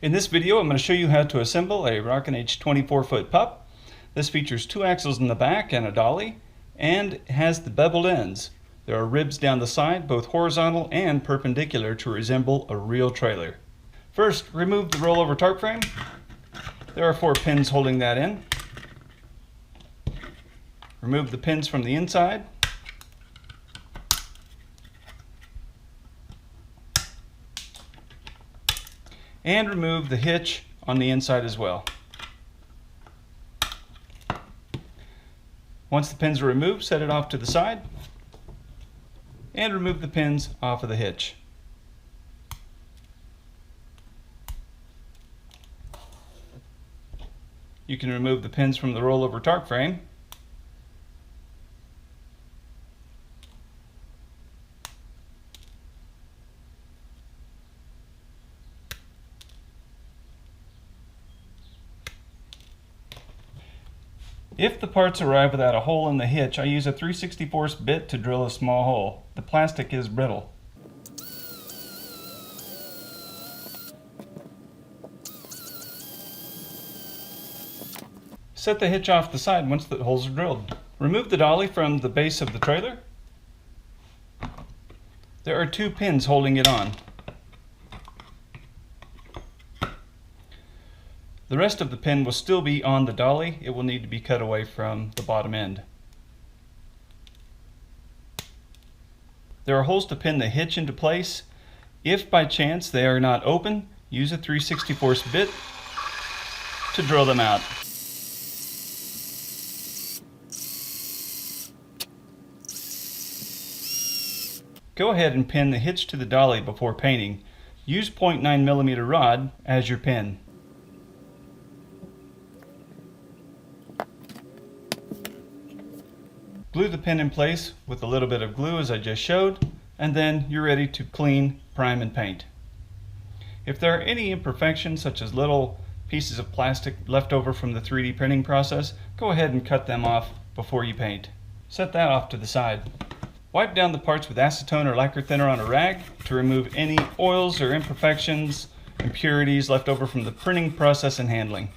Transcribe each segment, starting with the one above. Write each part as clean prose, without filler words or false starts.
In this video, I'm going to show you how to assemble a Rockin H 24-foot pup. This features 2 axles in the back and a dolly, and has the beveled ends. There are ribs down the side, both horizontal and perpendicular, to resemble a real trailer. First, remove the rollover tarp frame. There are 4 pins holding that in. Remove the pins from the inside. And remove the hitch on the inside as well. Once the pins are removed, set it off to the side and remove the pins off of the hitch. You can remove the pins from the rollover tarp frame. If the parts arrive without a hole in the hitch, I use a 3/64 bit to drill a small hole. The plastic is brittle. Set the hitch off the side once the holes are drilled. Remove the dolly from the base of the trailer. There are 2 pins holding it on. The rest of the pin will still be on the dolly. It will need to be cut away from the bottom end. There are holes to pin the hitch into place. If by chance they are not open, use a 3/64 bit to drill them out. Go ahead and pin the hitch to the dolly before painting. Use 0.9mm rod as your pin. Glue the pin in place with a little bit of glue as I just showed, and then you're ready to clean, prime, and paint. If there are any imperfections, such as little pieces of plastic left over from the 3D printing process, go ahead and cut them off before you paint. Set that off to the side. Wipe down the parts with acetone or lacquer thinner on a rag to remove any oils or imperfections, impurities left over from the printing process and handling.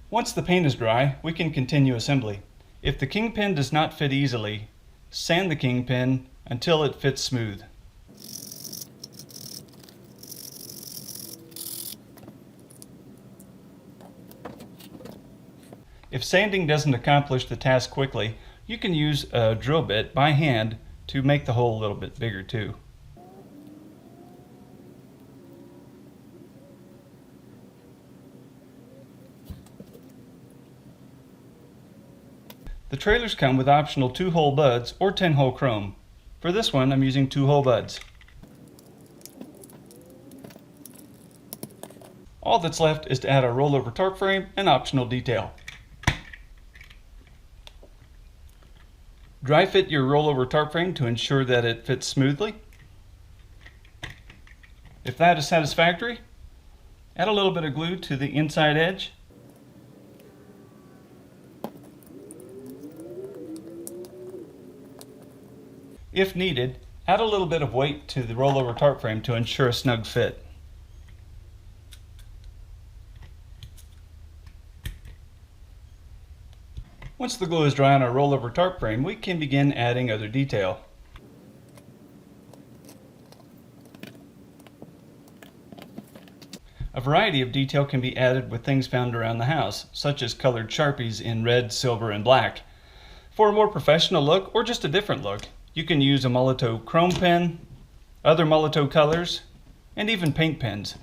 Once the paint is dry, we can continue assembly. If the kingpin does not fit easily, sand the kingpin until it fits smooth. If sanding doesn't accomplish the task quickly, you can use a drill bit by hand to make the hole a little bit bigger too. The trailers come with optional 2-hole buds or 10-hole chrome. For this one, I'm using 2-hole buds. All that's left is to add a rollover tarp frame and optional detail. Dry fit your rollover tarp frame to ensure that it fits smoothly. If that is satisfactory, add a little bit of glue to the inside edge. If needed, add a little bit of weight to the rollover tarp frame to ensure a snug fit. Once the glue is dry on our rollover tarp frame, we can begin adding other detail. A variety of detail can be added with things found around the house, such as colored Sharpies in red, silver, and black. For a more professional look, or just a different look, you can use a Molotow chrome pen, other Molotow colors, and even paint pens.